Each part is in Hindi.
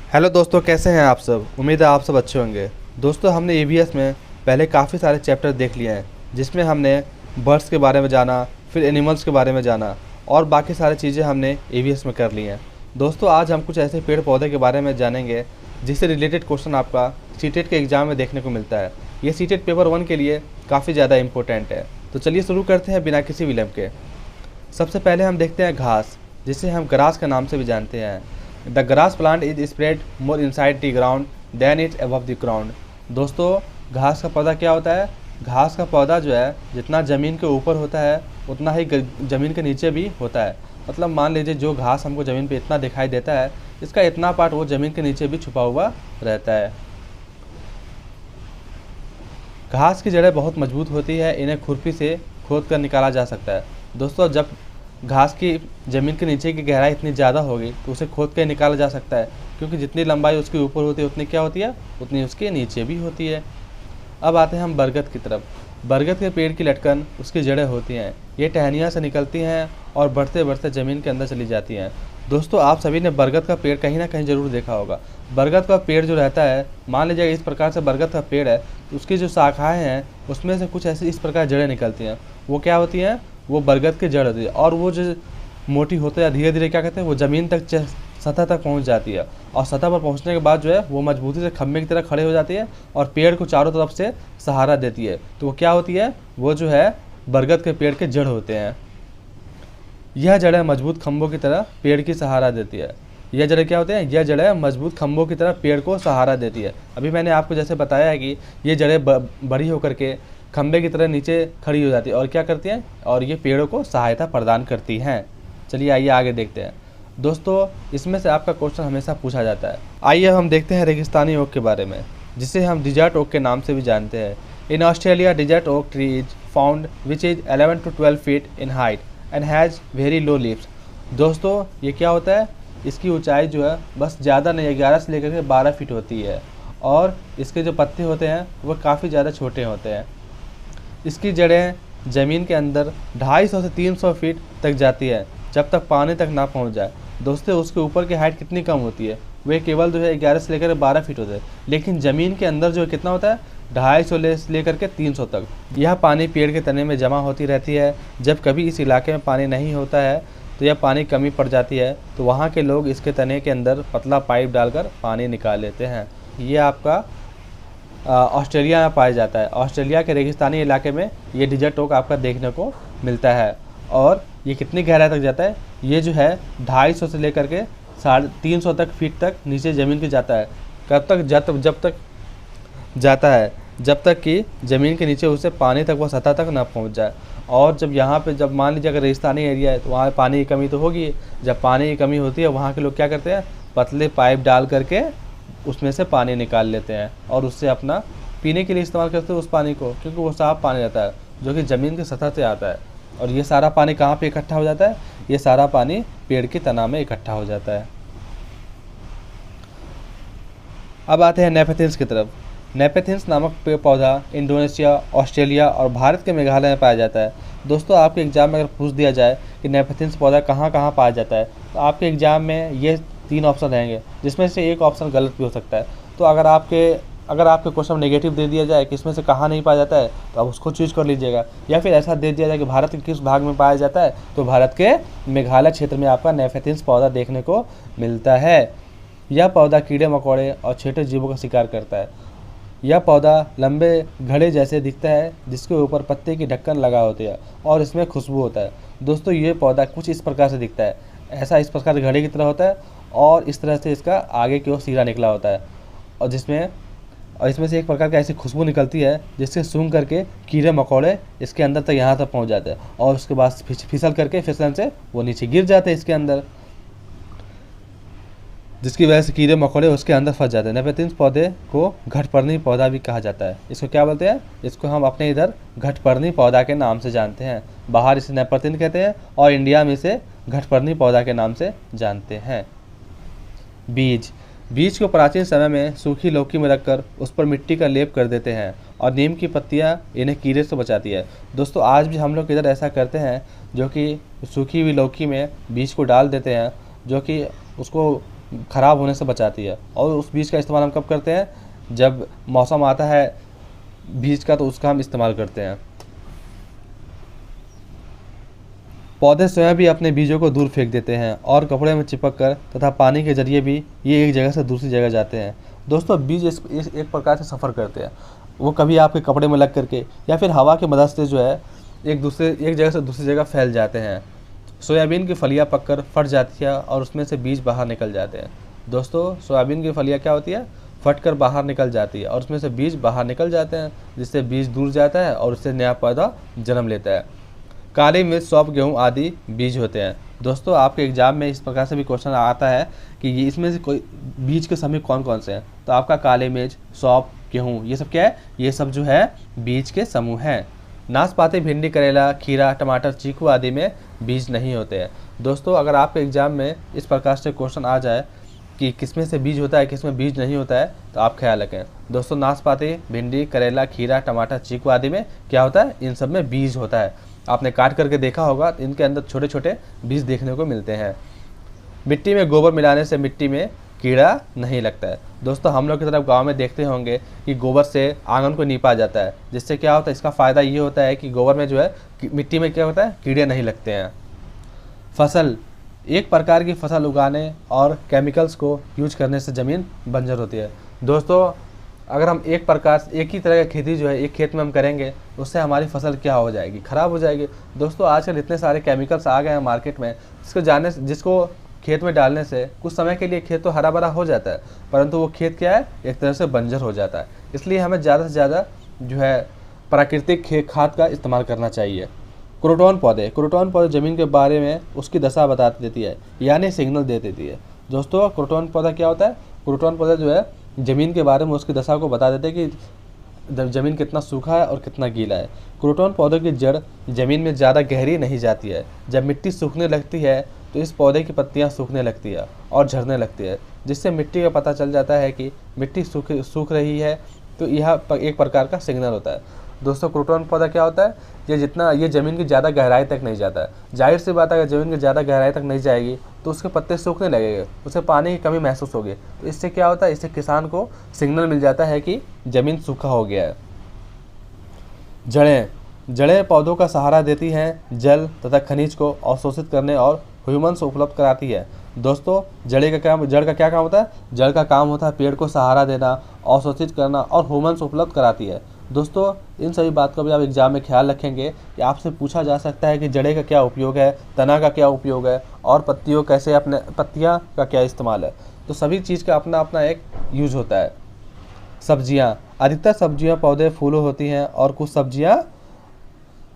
हेलो दोस्तों, कैसे हैं आप सब। उम्मीद है आप सब अच्छे होंगे। दोस्तों, हमने ईवीएस में पहले काफ़ी सारे चैप्टर देख लिए हैं, जिसमें हमने बर्ड्स के बारे में जाना, फिर एनिमल्स के बारे में जाना और बाकी सारी चीज़ें हमने ईवीएस में कर ली हैं। दोस्तों, आज हम कुछ ऐसे पेड़ पौधे के बारे में जानेंगे जिससे रिलेटेड क्वेश्चन आपका सीटेट के एग्ज़ाम में देखने को मिलता है। ये सीटेट पेपर 1 के लिए काफ़ी ज़्यादा इंपॉर्टेंट है। तो चलिए शुरू करते हैं बिना किसी विलंब के। सबसे पहले हम देखते हैं घास, जिसे हम ग्रास के नाम से भी जानते हैं। The grass plant is spread more inside the ground than it above the ground. दोस्तों, घास का पौधा क्या होता है? घास का पौधा जो है जितना ज़मीन के ऊपर होता है उतना ही ज़मीन के नीचे भी होता है। मतलब मान लीजिए जो घास हमको ज़मीन पे इतना दिखाई देता है, इसका इतना पार्ट वो ज़मीन के नीचे भी छुपा हुआ रहता है। घास की जड़ें बहुत मजबूत होती है, इन्हें खुरपी से खोद कर निकाला जा सकता है। दोस्तों, जब घास की ज़मीन के नीचे की गहराई इतनी ज़्यादा होगी तो उसे खोद कर निकाला जा सकता है, क्योंकि जितनी लंबाई उसके ऊपर होती है उतनी क्या होती है, उतनी उसके नीचे भी होती है। अब आते हैं हम बरगद की तरफ। बरगद के पेड़ की लटकन उसकी जड़ें होती हैं। ये टहनियाँ से निकलती हैं और बढ़ते बढ़ते ज़मीन के अंदर चली जाती हैं। दोस्तों, आप सभी ने बरगद का पेड़ कहीं ना कहीं ज़रूर देखा होगा। बरगद का पेड़ जो रहता है, मान लीजिए इस प्रकार से बरगद का पेड़ है, तो उसकी जो शाखाएँ हैं उसमें से कुछ ऐसी इस प्रकार जड़ें निकलती हैं। वो क्या होती हैं? वो बरगद की जड़ होती है, और वो जो मोटी होते हैं धीरे धीरे क्या कहते हैं, वो ज़मीन तक सतह तक पहुंच जाती है, और सतह पर पहुंचने के बाद जो है वो मजबूती से खम्भे की तरह खड़े हो जाती है और पेड़ को चारों तरफ से सहारा देती है। तो वो क्या होती है? वो जो है बरगद के पेड़ के जड़ होते हैं। यह जड़ें मजबूत खम्भों की तरह पेड़ की सहारा देती है। यह जड़ें क्या होते हैं? यह जड़ें मजबूत खम्भों की तरह पेड़ को सहारा देती है। अभी मैंने आपको जैसे बताया है कि ये जड़ें बड़ी होकर के खम्भे की तरह नीचे खड़ी हो जाती है और क्या करती हैं, और ये पेड़ों को सहायता प्रदान करती हैं। चलिए आइए आगे देखते हैं। दोस्तों, इसमें से आपका क्वेश्चन हमेशा पूछा जाता है। आइए हम देखते हैं रेगिस्तानी ओक के बारे में, जिसे हम डिजर्ट ओक के नाम से भी जानते हैं। In Australia, desert oak tree is found which is 11 to 12 feet in height and has very low leaves. दोस्तों, ये क्या होता है? इसकी ऊंचाई जो है बस ज़्यादा नहीं, 11 से लेकर के 12 फीट होती है, और इसके जो पत्ते होते हैं वो काफ़ी ज़्यादा छोटे होते हैं। इसकी जड़ें ज़मीन के अंदर 250 से 300 फीट तक जाती है, जब तक पानी तक ना पहुंच जाए। दोस्तों, उसके ऊपर की हाइट कितनी कम होती है? वह केवल जो है 11 से लेकर 12 फीट होते हैं, लेकिन ज़मीन के अंदर जो है कितना होता है? 250 से लेकर के 300 तक। यह पानी पेड़ के तने में जमा होती रहती है। जब कभी इस इलाके में पानी नहीं होता है तो यह पानी कमी पड़ जाती है, तो वहाँ के लोग इसके तने के अंदर पतला पाइप डालकर पानी निकाल लेते हैं। ये आपका ऑस्ट्रेलिया में पाया जाता है। ऑस्ट्रेलिया के रेगिस्तानी इलाके में ये डिजर्ट ओक आपका देखने को मिलता है। और ये कितनी गहराई तक जाता है? ये जो है 250 से लेकर के 350 तक फीट तक नीचे ज़मीन के जाता है। कब तक? जब तक जाता है जब तक कि ज़मीन के नीचे उसे पानी तक, वह सतह तक ना पहुंच जाए। और जब यहाँ पे, जब मान लीजिए अगर रेगिस्तानी एरिया है तो वहाँ पानी की कमी तो होगी। जब पानी की कमी होती है, वहाँ के लोग क्या करते हैं? पतले पाइप डाल करके उसमें से पानी निकाल लेते हैं और उससे अपना पीने के लिए इस्तेमाल करते हैं उस पानी को, क्योंकि वो साफ़ पानी रहता है जो कि ज़मीन की सतह से आता है। और ये सारा पानी कहाँ पे इकट्ठा हो जाता है? ये सारा पानी पेड़ की तना में इकट्ठा हो जाता है। अब आते हैं नेपेथिन्स की तरफ। नेपेथिन्स नामक पेड़ पौधा इंडोनेशिया, ऑस्ट्रेलिया और भारत के मेघालय में पाया जाता है। दोस्तों, आपके एग्ज़ाम में अगर पूछ दिया जाए कि नेपेथिन्स पौधा कहाँ कहाँ पाया जाता है, तो आपके एग्ज़ाम में ये 3 ऑप्शन रहेंगे, जिसमें से एक ऑप्शन गलत भी हो सकता है। तो अगर आपके क्वेश्चन में नेगेटिव दे दिया जाए कि इसमें से कहाँ नहीं पाया जाता है, तो आप उसको चूज कर लीजिएगा। या फिर ऐसा दे दिया जाए कि भारत के किस भाग में पाया जाता है, तो भारत के मेघालय क्षेत्र में आपका नेपेथिन्स पौधा देखने को मिलता है। यह पौधा कीड़े मकोड़े और छोटे जीवों का शिकार करता है। यह पौधा लंबे घड़े जैसे दिखता है, जिसके ऊपर पत्ते की ढक्कन लगा होती है और इसमें खुशबू होता है। दोस्तों, ये पौधा कुछ इस प्रकार से दिखता है। ऐसा इस प्रकार से घड़े की तरह होता है और इस तरह से इसका आगे की ओर सिरा निकला होता है, और इसमें से एक प्रकार की ऐसी खुशबू निकलती है जिससे सूंघ करके कीड़े मकोड़े इसके अंदर तक, यहाँ तक पहुँच जाते हैं, और उसके बाद फिसल करके फिसलन से वो नीचे गिर जाते हैं इसके अंदर, जिसकी वजह से कीड़े मकोड़े उसके अंदर फंस जाते हैं। नेपेथिन्स पौधे को घटपर्णी पौधा भी कहा जाता है। इसको क्या बोलते हैं? इसको हम अपने इधर घटपर्णी पौधा के नाम से जानते हैं। बाहर इसे नेपथिन कहते हैं और इंडिया में इसे घटपर्णी पौधा के नाम से जानते हैं। बीज को प्राचीन समय में सूखी लौकी में रखकर उस पर मिट्टी का लेप कर देते हैं, और नीम की पत्तियां इन्हें कीड़े से बचाती है। दोस्तों, आज भी हम लोग इधर ऐसा करते हैं, जो कि सूखी हुई लौकी में बीज को डाल देते हैं, जो कि उसको ख़राब होने से बचाती है। और उस बीज का इस्तेमाल हम कब करते हैं, जब मौसम आता है बीज का, तो उसका हम इस्तेमाल करते हैं। पौधे स्वयं भी अपने बीजों को दूर फेंक देते हैं और कपड़े में चिपक कर तथा पानी के जरिए भी ये एक जगह से दूसरी जगह जाते हैं। दोस्तों बीज इस एक प्रकार से सफ़र करते हैं। वो कभी आपके कपड़े में लग करके या फिर हवा की मदद से जो है एक जगह से दूसरी जगह फैल जाते हैं। सोयाबीन की फलियां पककर फट जाती है और उसमें से बीज बाहर निकल जाते हैं। दोस्तों सोयाबीन की फलियां क्या होती है, फट कर बाहर निकल जाती है और उसमें से बीज बाहर निकल जाते हैं, जिससे बीज दूर जाता है और उससे नया पौधा जन्म लेता है। काली मिर्च, सौंफ, गेहूँ आदि बीज होते हैं। दोस्तों आपके एग्जाम में इस प्रकार से भी क्वेश्चन आता है कि ये इसमें से कोई बीज के समूह कौन कौन से हैं, तो आपका काली मिर्च, सौंफ, गेहूँ, ये सब क्या है, ये सब जो है बीज के समूह हैं। नाशपाती, भिंडी, करेला, खीरा, टमाटर, चीकू आदि में बीज नहीं होते हैं। दोस्तों अगर आपके एग्जाम में इस प्रकार से क्वेश्चन आ जाए कि किसमें से बीज होता है, किसमें बीज नहीं होता है, तो आप ख्याल रखें। दोस्तों नाशपाती, भिंडी, करेला, खीरा, टमाटर, चीकू आदि में क्या होता है, इन सब में बीज होता है। आपने काट करके देखा होगा, इनके अंदर छोटे छोटे बीज देखने को मिलते हैं। मिट्टी में गोबर मिलाने से मिट्टी में कीड़ा नहीं लगता है। दोस्तों हम लोग की तरफ गांव में देखते होंगे कि गोबर से आंगन को नीपा जाता है, जिससे क्या होता है, इसका फ़ायदा ये होता है कि गोबर में जो है मिट्टी में क्या होता है, कीड़े नहीं लगते हैं। फसल, एक प्रकार की फसल उगाने और केमिकल्स को यूज करने से ज़मीन बंजर होती है। दोस्तों अगर हम एक ही तरह की खेती जो है एक खेत में हम करेंगे, उससे हमारी फसल क्या हो जाएगी, ख़राब हो जाएगी। दोस्तों आजकल इतने सारे केमिकल्स आ गए हैं मार्केट में, जिसको खेत में डालने से कुछ समय के लिए खेत तो हरा भरा हो जाता है, परंतु वो खेत क्या है, एक तरह से बंजर हो जाता है। इसलिए हमें ज़्यादा से ज़्यादा जो है प्राकृतिक खाद का इस्तेमाल करना चाहिए। क्रोटॉन पौधे ज़मीन के बारे में उसकी दशा बता देती है, यानी सिग्नल दे देती है। दोस्तों क्रोटॉन पौधा क्या होता है, क्रोटॉन पौधा जो है ज़मीन के बारे में उसकी दशा को बता देते हैं कि ज़मीन कितना सूखा है और कितना गीला है। क्रोटॉन पौधों की जड़ ज़मीन में ज़्यादा गहरी नहीं जाती है। जब मिट्टी सूखने लगती है तो इस पौधे की पत्तियां सूखने लगती है और झड़ने लगती है, जिससे मिट्टी का पता चल जाता है कि मिट्टी सूख रही है। तो यह एक प्रकार का सिग्नल होता है। दोस्तों क्रोटॉन पौधा क्या होता है, ये ज़मीन की ज़्यादा गहराई तक नहीं जाता है। जाहिर सी बात है, अगर ज़मीन की ज़्यादा गहराई तक नहीं जाएगी तो उसके पत्ते सूखने लगेंगे, उसे पानी की कमी महसूस होगी। तो इससे क्या होता है, इससे किसान को सिग्नल मिल जाता है कि ज़मीन सूखा हो गया है। जड़ें पौधों का सहारा देती हैं, जल तथा खनिज को अवशोषित करने और ह्यूमन्स उपलब्ध कराती है। दोस्तों जड़ का क्या काम होता है, जड़ का काम होता है पेड़ को सहारा देना, अवशोषित करना और ह्यूमन्स उपलब्ध कराती है। दोस्तों इन सभी बात का भी आप एग्जाम में ख्याल रखेंगे कि आपसे पूछा जा सकता है कि जड़े का क्या उपयोग है, तना का क्या उपयोग है और पत्तियां का क्या इस्तेमाल है। तो सभी चीज़ का अपना अपना एक यूज होता है। सब्जियां, अधिकतर सब्जियां पौधे फूलों होती हैं और कुछ सब्जियां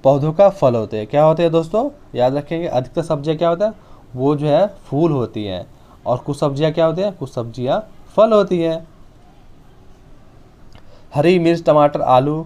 पौधों का फल होते हैं। क्या होते हैं दोस्तों, याद रखेंगे, अधिकतर सब्जियां क्या होता है, वो जो है फूल होती हैं और कुछ सब्जियां क्या होती हैं, कुछ सब्जियां फल होती हैं। हरी मिर्च, टमाटर, आलू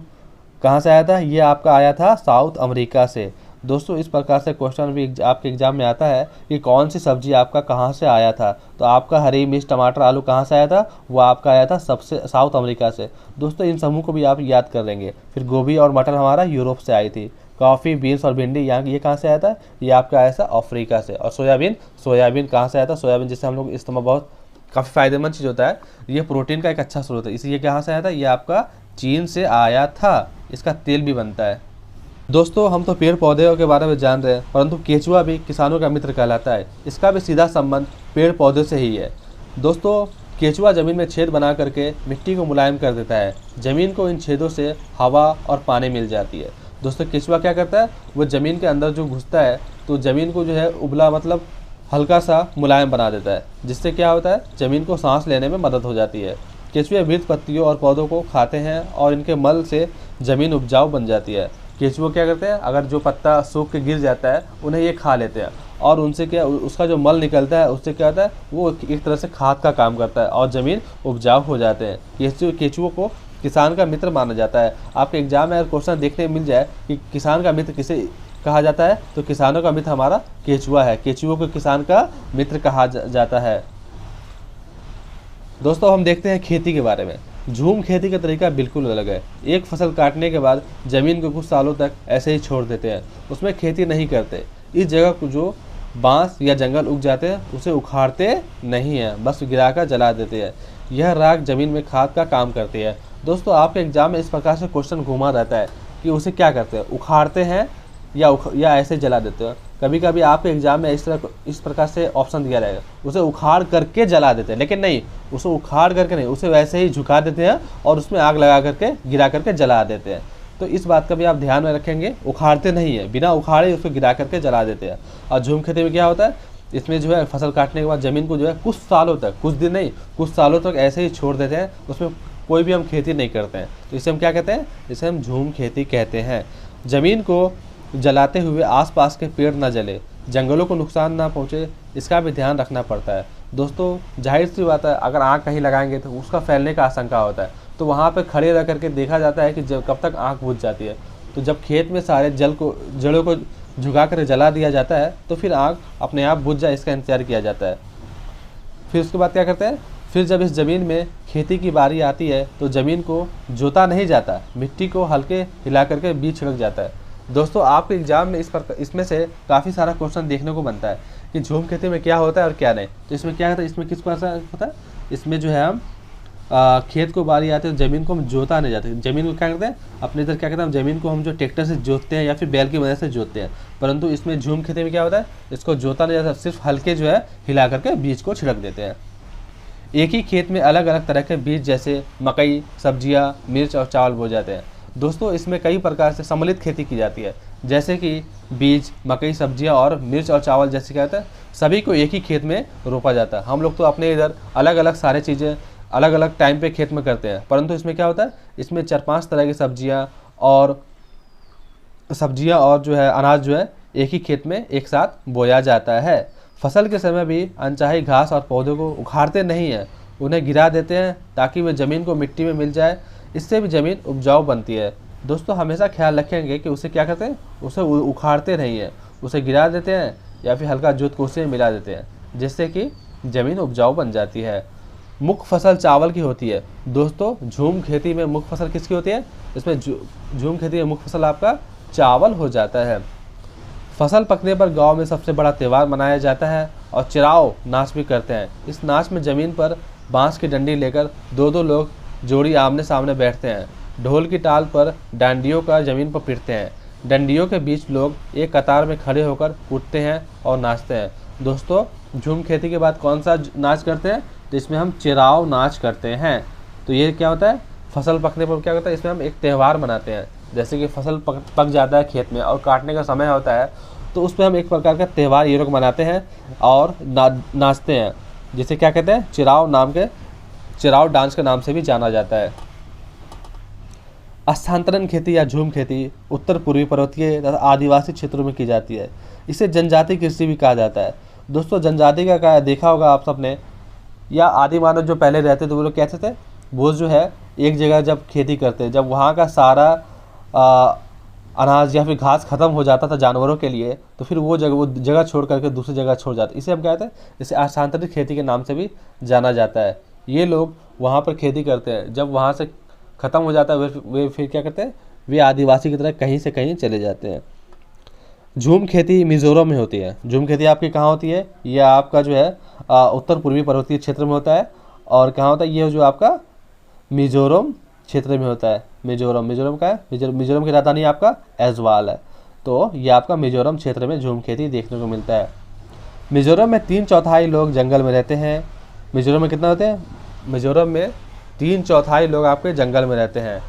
कहाँ से आया था, ये आपका आया था साउथ अमेरिका से। दोस्तों इस प्रकार से क्वेश्चन भी आपके एग्जाम में आता है कि कौन सी सब्जी आपका कहाँ से आया था, तो आपका हरी मिर्च, टमाटर, आलू कहाँ से आया था, वो आपका आया था सबसे साउथ अमेरिका से। दोस्तों इन समूह को भी आप याद कर लेंगे। फिर गोभी और मटर हमारा यूरोप से आई थी। कॉफ़ी, बीन्स और भिंडी ये कहाँ से आया था, ये आपका आया था अफ्रीका से। और सोयाबीन कहाँ से आया था, सोयाबीन जिससे हम लोग इस्तेमाल बहुत काफ़ी फायदेमंद चीज़ होता है, ये प्रोटीन का एक अच्छा स्रोत है, इसलिए कहाँ से आया था, ये आपका चीन से आया था। इसका तेल भी बनता है। दोस्तों हम तो पेड़ पौधों के बारे में जान रहे हैं, परंतु केचुआ भी किसानों का मित्र कहलाता है। इसका भी सीधा संबंध पेड़ पौधे से ही है। दोस्तों केचुआ ज़मीन में छेद बना करके मिट्टी को मुलायम कर देता है। ज़मीन को इन छेदों से हवा और पानी मिल जाती है। दोस्तों केचुआ क्या करता है, वो ज़मीन के अंदर जो घुसता है तो ज़मीन को जो है उबला मतलब हल्का सा मुलायम बना देता है, जिससे क्या होता है, ज़मीन को सांस लेने में मदद हो जाती है। केचुए मृत पत्तियों और पौधों को खाते हैं और इनके मल से ज़मीन उपजाऊ बन जाती है। केचुए क्या करते हैं, अगर जो पत्ता सूख के गिर जाता है उन्हें ये खा लेते हैं और उनसे क्या, उसका जो मल निकलता है उससे क्या होता है, वो एक तरह से खाद का काम करता है और ज़मीन उपजाऊ हो जाते हैं। केचुओं को किसान का मित्र माना जाता है। आपके एग्जाम में अगर क्वेश्चन देखने मिल जाए कि किसान का मित्र किसे कहा जाता है, तो किसानों का मित्र हमारा केचुआ है। केचुओं को किसान का मित्र कहा जाता है। दोस्तों हम देखते हैं खेती के बारे में। झूम खेती का तरीका बिल्कुल अलग है। एक फसल काटने के बाद ज़मीन को कुछ सालों तक ऐसे ही छोड़ देते हैं, उसमें खेती नहीं करते। इस जगह को जो बांस या जंगल उग जाते हैं उसे उखाड़ते नहीं हैं, बस गिराकर जला देते हैं। यह राख जमीन में खाद का काम करती है। दोस्तों आपके एग्जाम में इस प्रकार से क्वेश्चन घुमा रहता है कि उसे क्या करते हैं, उखाड़ते हैं या ऐसे जला देते हैं। कभी कभी आपके एग्जाम में इस प्रकार से ऑप्शन दिया रहेगा, उसे उखाड़ करके जला देते हैं, लेकिन नहीं, उसे उखाड़ करके नहीं, उसे वैसे ही झुका देते हैं और उसमें आग लगा करके गिरा करके जला देते हैं। तो इस बात का भी आप ध्यान में रखेंगे, उखाड़ते नहीं है, बिना उखाड़े उसको गिरा करके जला देते हैं। और झूम खेती में क्या होता है, इसमें जो है फसल काटने के बाद ज़मीन को जो है कुछ सालों तक, कुछ दिन नहीं, कुछ सालों तक ऐसे ही छोड़ देते हैं, उसमें कोई भी हम खेती नहीं करते हैं। तो इसे हम क्या कहते हैं, इसे हम झूम खेती कहते हैं। ज़मीन को जलाते हुए आसपास के पेड़ ना जले, जंगलों को नुकसान ना पहुँचे, इसका भी ध्यान रखना पड़ता है। दोस्तों जाहिर सी बात है, अगर आग कहीं लगाएंगे तो उसका फैलने का आशंका होता है, तो वहाँ पर खड़े रह करके देखा जाता है कि कब तक आग बुझ जाती है। तो जब खेत में सारे जड़ों को झुका कर जला दिया जाता है तो फिर आग अपने आप बुझ जाए, इसका इंतजार किया जाता है। फिर उसके बाद क्या करते हैं, फिर जब इस ज़मीन में खेती की बारी आती है तो ज़मीन को जोता नहीं जाता, मिट्टी को हल्के हिला करके बीज छिड़क जाता है। दोस्तों आपके एग्जाम में इसमें से काफ़ी सारा क्वेश्चन देखने को बनता है कि झूम खेती में क्या होता है और क्या नहीं। तो इसमें क्या होता है, इसमें किस प्रकार से होता है, इसमें जो है हम खेत को बारी आते हैं, ज़मीन को हम जोता नहीं जाते, ज़मीन को क्या करते हैं, अपने इधर क्या करते हैं, ज़मीन को हम जो ट्रैक्टर से जोतते हैं या फिर बैल की मदद से जोतते हैं। परंतु इसमें झूम खेती में क्या होता है, इसको जोता नहीं जाता, सिर्फ हल्के जो है हिला करके बीज को छिड़क देते हैं। एक ही खेत में अलग अलग तरह के बीज जैसे मकई, सब्जियां, मिर्च और चावल बोए जाते हैं। दोस्तों इसमें कई प्रकार से सम्मिलित खेती की जाती है, जैसे कि बीज, मकई, सब्जियां और मिर्च और चावल जैसे क्या होता है, सभी को एक ही खेत में रोपा जाता है। हम लोग तो अपने इधर अलग अलग सारे चीज़ें अलग अलग टाइम पे खेत में करते हैं, परंतु इसमें क्या होता है, इसमें 4-5 तरह की सब्जियां और जो है अनाज जो है एक ही खेत में एक साथ बोया जाता है। फसल के समय भी अनचाही घास और पौधों को उखाड़ते नहीं हैं, उन्हें गिरा देते हैं ताकि वे ज़मीन को मिट्टी में मिल जाए, इससे भी ज़मीन उपजाऊ बनती है। दोस्तों हमेशा ख्याल रखेंगे कि उसे क्या करते हैं, उसे उखाड़ते नहीं हैं, उसे गिरा देते हैं या फिर हल्का जोत को उसे मिला देते हैं, जिससे कि ज़मीन उपजाऊ बन जाती है। मुख्य फसल चावल की होती है। दोस्तों झूम खेती में मुख्य फसल किसकी होती है, इसमें झूम खेती में मुख्य फसल आपका चावल हो जाता है। फसल पकने पर गांव में सबसे बड़ा त्यौहार मनाया जाता है और चिराव नाच भी करते हैं। इस नाच में ज़मीन पर बांस की डंडी लेकर 2-2 लोग जोड़ी आमने सामने बैठते हैं, ढोल की ताल पर डांडियों का ज़मीन पर पीटते हैं, डंडियों के बीच लोग एक कतार में खड़े होकर कूदते हैं और नाचते हैं। दोस्तों झूम खेती के बाद कौन सा नाच करते हैं, तो इसमें हम चिराव नाच करते हैं। तो ये क्या होता है, फसल पकने पर क्या होता है, इसमें हम एक त्यौहार मनाते हैं। जैसे कि फसल पक जाता है खेत में और काटने का समय होता है, तो उस पर हम एक प्रकार का त्यौहार ये लोग मनाते हैं और नाचते हैं, जिसे क्या कहते हैं, चिराव डांस के नाम से भी जाना जाता है। स्थानांतरण खेती या झूम खेती उत्तर पूर्वी पर्वतीय तथा आदिवासी क्षेत्रों में की जाती है। इसे जनजाति कृषि भी कहा जाता है। दोस्तों जनजाति का क्या देखा होगा आप सबने, या आदि मानव जो पहले रहते थे वो लोग कहते थे, वो जो है एक जगह जब खेती करते, जब वहाँ का सारा अनाज या फिर घास खत्म हो जाता था जानवरों के लिए, तो फिर वो जगह छोड़ करके दूसरी जगह छोड़ जाते। इसे हम कहते हैं, इसे स्थानांतरित खेती के नाम से भी जाना जाता है। ये लोग वहाँ पर खेती करते हैं, जब वहाँ से ख़त्म हो जाता है वे फिर क्या करते हैं, वे आदिवासी की तरह कहीं से कहीं चले जाते हैं। झूम खेती मिज़ोरम में होती है। झूम खेती आपकी कहाँ होती है, ये आपका जो है उत्तर पूर्वी पर्वतीय क्षेत्र में होता है। और कहाँ होता है, ये जो आपका मिज़ोरम क्षेत्र में होता है। मिज़ोरम का है, मिज़ोरम की राजधानी आपका ऐज़वाल है। तो ये आपका मिज़ोरम क्षेत्र में झूम खेती देखने को मिलता है। मिज़ोरम में 3/4 लोग जंगल में रहते हैं। मिज़ोरम में कितना होते हैं, मिज़ोरम में 3/4 लोग आपके जंगल में रहते हैं।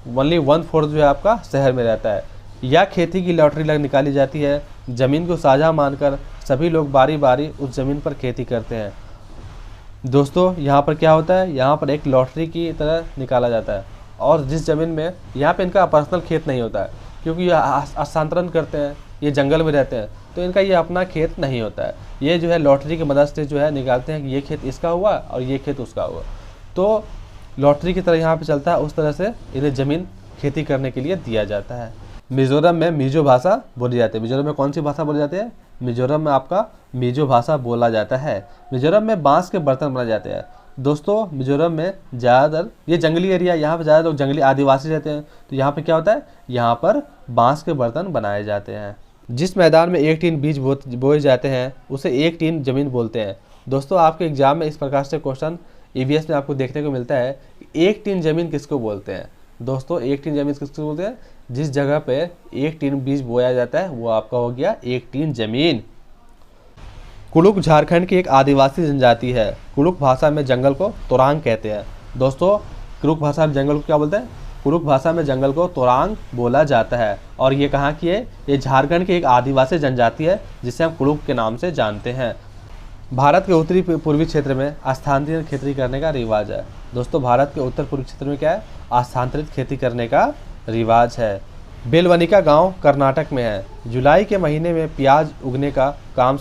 ओनली 1/4 जो है आपका शहर में रहता है। या खेती की लॉटरी निकाली जाती है। ज़मीन को साझा मानकर सभी लोग बारी बारी उस ज़मीन पर खेती करते हैं। दोस्तों यहाँ पर क्या होता है, यहाँ पर एक लॉटरी की तरह निकाला जाता है, और जिस ज़मीन में यहाँ पे इनका पर्सनल खेत नहीं होता है, क्योंकि ये स्थानांतरण करते हैं, ये जंगल में रहते हैं, तो इनका ये अपना खेत नहीं होता है। ये जो है लॉटरी की मदद से जो है निकालते हैं कि ये खेत इसका हुआ और ये खेत उसका हुआ। तो लॉटरी की तरह यहाँ पे चलता है, उस तरह से इन्हें ज़मीन खेती करने के लिए दिया जाता है। मिज़ोरम में मिज़ो भाषा बोली जाती है। मिज़ोरम में कौन सी भाषा बोली जाती है, मिज़ोरम में आपका मिज़ो भाषा बोला जाता है। मिज़ोरम में बांस के बर्तन बनाए जाते हैं। दोस्तों मिज़ोरम में ज़्यादातर ये जंगली एरिया, यहाँ पर ज़्यादा लोग जंगली आदिवासी रहते हैं, तो यहाँ पे क्या होता है, यहाँ पर बांस के बर्तन बनाए जाते हैं। जिस मैदान में 1 टीन बीज बोए जाते हैं उसे 1 टीन जमीन बोलते हैं। दोस्तों आपके एग्जाम में इस प्रकार से क्वेश्चन ईवीएस में आपको देखने को मिलता है। 1 टीन जमीन किसको बोलते हैं? दोस्तों 1 टीन जमीन किसको बोलते हैं? जिस जगह पे 1 टीन बीज बोया जाता है वो आपका हो गया 1 टीन जमीन। कुड़ुक झारखंड की एक आदिवासी जनजाति है। कुड़ुक भाषा में जंगल को तोरांग कहते हैं। दोस्तों कुड़ुक भाषा में जंगल को क्या बोलते हैं? कुड़ुक भाषा में जंगल को तोरांग बोला जाता है। और ये कहाँ की है? ये झारखंड की एक आदिवासी जनजाति है जिसे हम कुड़ुक के नाम से जानते हैं। भारत के उत्तरी पूर्वी क्षेत्र में स्थानांतरित खेती करने का रिवाज है। दोस्तों भारत के उत्तर पूर्वी क्षेत्र में क्या है? स्थानांतरित खेती करने का रिवाज है। बेलवनिका गांव कर्नाटक में है। जुलाई के महीने में प्याज उगाने का काम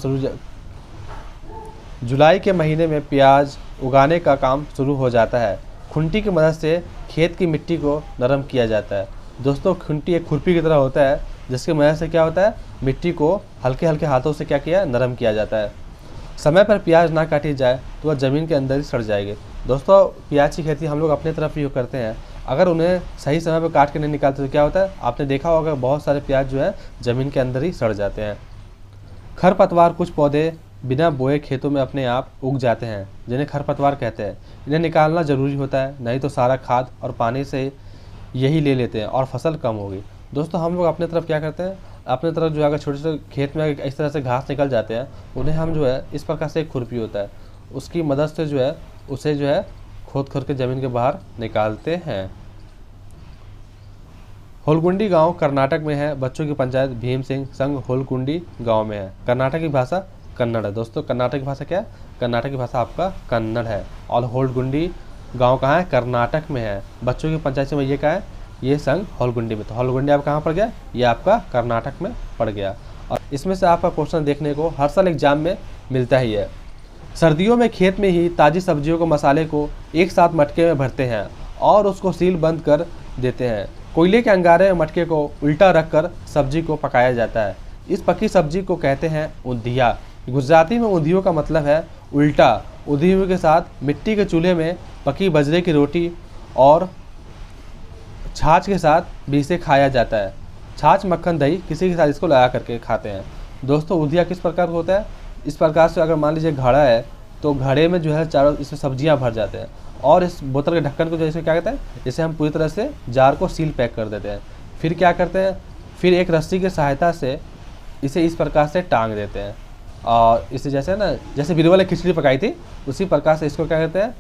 शुरू हो जाता है। खुंटी की मदद से खेत की मिट्टी को नरम किया जाता है। दोस्तों खुंटी एक खुरपी की तरह होता है जिसकी मदद से क्या होता है? मिट्टी को हल्के हल्के हाथों से क्या किया? नरम किया जाता है। समय पर प्याज ना काटी जाए तो वह ज़मीन के अंदर ही सड़ जाएगी। दोस्तों प्याज की खेती हम लोग अपने तरफ ही करते हैं। अगर उन्हें सही समय पर काट के नहीं निकालते तो क्या होता है? आपने देखा होगा बहुत सारे प्याज जो है ज़मीन के अंदर ही सड़ जाते हैं। खरपतवार कुछ पौधे बिना बोए खेतों में अपने आप उग जाते हैं जिन्हें खरपतवार कहते हैं। इन्हें निकालना ज़रूरी होता है, नहीं तो सारा खाद और पानी से यही ले लेते हैं और फसल कम होगी। दोस्तों हम लोग अपने तरफ क्या करते हैं? अपने तरफ जो है अगर छोटे छोटे खेत में इस तरह से घास निकल जाते हैं उन्हें हम जो है इस प्रकार से एक खुरपी होता है उसकी मदद से जो है उसे जो है खोद के ज़मीन के बाहर निकालते हैं। होलकुंडी गांव कर्नाटक में है। बच्चों की पंचायत भीम सिंह संघ होलकुंडी गांव में है। कर्नाटक की भाषा कन्नड़ है। दोस्तों कर्नाटक की भाषा क्या है? कर्नाटक की भाषा आपका कन्नड़ है। और होलकुंडी गांव कहाँ है? कर्नाटक में है। बच्चों की पंचायत में ये कहाँ है? ये संघ होलकुंडी में। तो होलकुंडी आप कहाँ पड़ गया? ये आपका कर्नाटक में पड़ गया। और इसमें से आपका क्वेश्चन देखने को हर साल एग्जाम में मिलता ही है। सर्दियों में खेत में ही ताज़ी सब्जियों को मसाले को एक साथ मटके में भरते हैं और उसको सील बंद कर देते हैं। कोयले के अंगारे में मटके को उल्टा रखकर सब्जी को पकाया जाता है। इस पकी सब्जी को कहते हैं ऊंधिया। गुजराती में ऊंधियों का मतलब है उल्टा। ऊंधियों के साथ मिट्टी के चूल्हे में पकी बजरे की रोटी और छाछ के साथ भी इसे खाया जाता है। छाछ मक्खन दही किसी के साथ इसको लगा करके खाते हैं। दोस्तों ऊंधिया किस प्रकार का होता है? इस प्रकार से अगर मान लीजिए घड़ा है तो घड़े में जो है चारों इसमें सब्जियां भर जाते हैं और इस बोतल के ढक्कन को जो इसे क्या कहते हैं? इसे हम पूरी तरह से जार को सील पैक कर देते हैं। फिर क्या करते हैं? फिर एक रस्सी की सहायता से इसे इस प्रकार से टांग देते हैं और इसे जैसे ना जैसे बीरबल ने खिचड़ी पकाई थी उसी प्रकार से इसको क्या कहते हैं?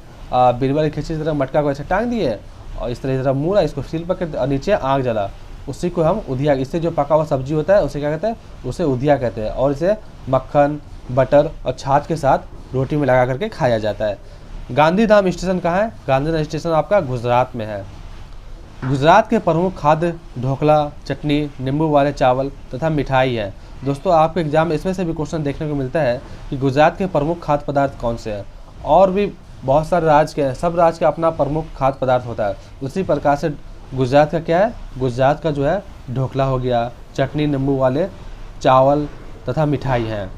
बीरबल की खिचड़ी तरह मटका को ऐसे टांग दिए और इस तरह मूड़ा इसको सील पकड़ और नीचे आग जला, उसी को हम उधिया, इससे जो पका हुआ सब्जी होता है उसे क्या कहते हैं? उसे उधिया कहते हैं। और इसे मक्खन बटर और छाछ के साथ रोटी में लगा करके खाया जाता है। गांधीधाम स्टेशन कहाँ है? गांधीधाम स्टेशन आपका गुजरात में है। गुजरात के प्रमुख खाद्य ढोकला, चटनी, नींबू वाले चावल तथा मिठाई है। दोस्तों आपके एग्जाम में इसमें से भी क्वेश्चन देखने को मिलता है कि गुजरात के प्रमुख खाद्य पदार्थ कौन से हैं। और भी बहुत सारे राज्य के हैं, सब राज्य का अपना प्रमुख खाद्य पदार्थ होता है। उसी प्रकार से गुजरात का क्या है? गुजरात का जो है ढोकला हो गया, चटनी, नींबू वाले चावल तथा मिठाई है।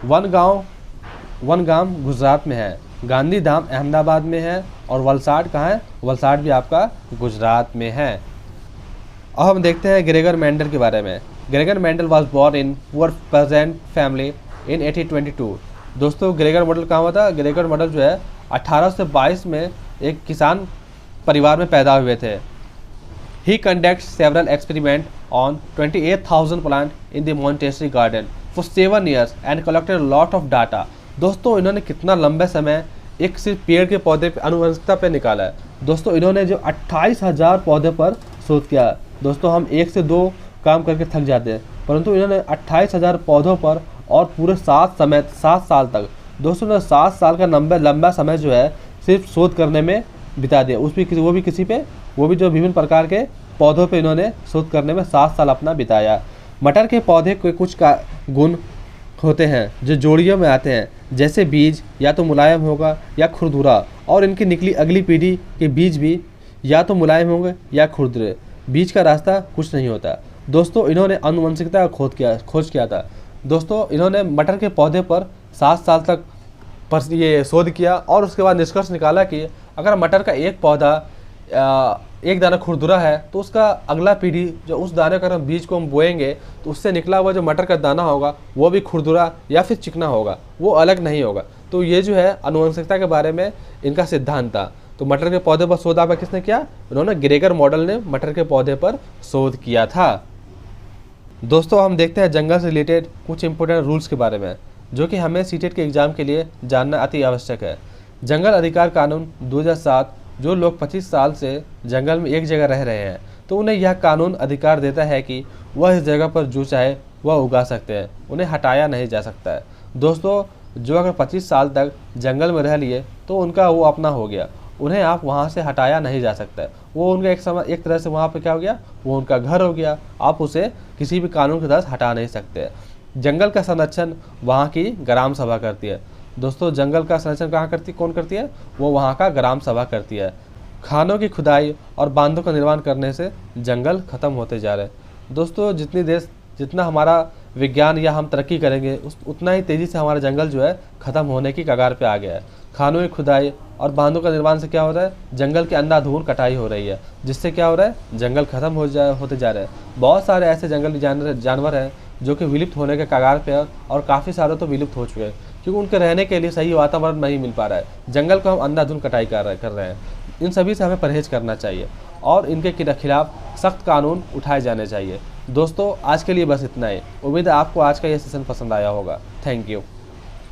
वनगांव गुजरात में है। गांधीधाम अहमदाबाद में है। और वलसाड कहाँ है? वलसाड भी आपका गुजरात में है। अब हम देखते हैं ग्रेगर मेंडल के बारे में। Gregor Mendel was born in poor peasant family in 1822। दोस्तों ग्रेगर मेंडल कहाँ हुआ था? ग्रेगर मेंडल जो है 1822 में एक किसान परिवार में पैदा हुए थे। He conducts several experiments on 28,000 plants in the Montessori garden for 7 years and collected a lot of data। दोस्तों इन्होंने कितना लंबे समय एक सिर्फ पेड़ के पौधे पे आनुवंशिकता पे निकाला है। दोस्तों इन्होंने जो 28,000 पौधे पर शोध किया। दोस्तों हम 1 से 2 काम करके थक जाते हैं, परंतु इन्होंने 28,000 पौधों पर और पूरे 7 साल तक, दोस्तों ने 7 साल का लंबा समय जो है सिर्फ शोध करने में बिता दिया। वो भी जो विभिन्न प्रकार के पौधों पे इन्होंने शोध करने में 7 साल अपना बिताया। मटर के पौधे के कुछ गुण होते हैं जो जोड़ियों में आते हैं, जैसे बीज या तो मुलायम होगा या खुरदुरा, और इनकी निकली अगली पीढ़ी के बीज भी या तो मुलायम होंगे या खुरदुरे। बीज का रास्ता कुछ नहीं होता। दोस्तों इन्होंने आनुवंशिकता का खोज किया था। दोस्तों इन्होंने मटर के पौधे पर 7 साल तक ये शोध किया और उसके बाद निष्कर्ष निकाला कि अगर मटर का एक पौधा एक दाना खुरदुरा है तो उसका अगला पीढ़ी जो उस दाने का हम बीज को हम बोएंगे तो उससे निकला हुआ जो मटर का दाना होगा वो भी खुरदुरा या फिर चिकना होगा, वो अलग नहीं होगा। तो ये जो है आनुवंशिकता के बारे में इनका सिद्धांत था। तो मटर के पौधे पर शोध आपका किसने किया? उन्होंने ग्रेगर मॉडल ने मटर के पौधे पर शोध किया था। दोस्तों हम देखते हैं जंगल से रिलेटेड कुछ इंपॉर्टेंट रूल्स के बारे में जो कि हमें सीटेट के एग्जाम के लिए जानना अति आवश्यक है। जंगल अधिकार कानून 2007, जो लोग 25 साल से जंगल में एक जगह रह रहे हैं तो उन्हें यह कानून अधिकार देता है कि वह इस जगह पर जो चाहे वह उगा सकते हैं, उन्हें हटाया नहीं जा सकता है। दोस्तों जो अगर 25 साल तक जंगल में रह लिए तो उनका वो अपना हो गया, उन्हें आप वहाँ से हटाया नहीं जा सकता है। वो उनका एक तरह से वहाँ पे क्या हो गया, वो उनका घर हो गया, आप उसे किसी भी कानून के तहत हटा नहीं सकते। जंगल का संरक्षण वहाँ की ग्राम सभा करती है। दोस्तों जंगल का संरक्षण कौन करती है? वो वहाँ का ग्राम सभा करती है। खानों की खुदाई और बांधों का निर्माण करने से जंगल खत्म होते जा रहे हैं। दोस्तों जितना हमारा विज्ञान या हम तरक्की करेंगे उतना ही तेज़ी से हमारा जंगल जो है ख़त्म होने की कगार पे आ गया है। खानों की खुदाई और बांधों का निर्माण से क्या हो रहा है? जंगल की अंधाधुंध कटाई हो रही है, जिससे क्या हो रहा है? जंगल खत्म होते जा रहे हैं। बहुत सारे ऐसे जंगली जानवर हैं जो कि विलुप्त होने के कगार पे है और काफ़ी सारे तो विलुप्त हो चुके हैं क्योंकि उनके रहने के लिए सही वातावरण नहीं मिल पा रहा है। जंगल को हम अंधाधुंध कटाई कर रहे हैं। इन सभी से हमें परहेज करना चाहिए और इनके खिलाफ सख्त कानून उठाए जाने चाहिए। दोस्तों आज के लिए बस इतना ही। उम्मीद है आपको आज का यह सेशन पसंद आया होगा। Thank you.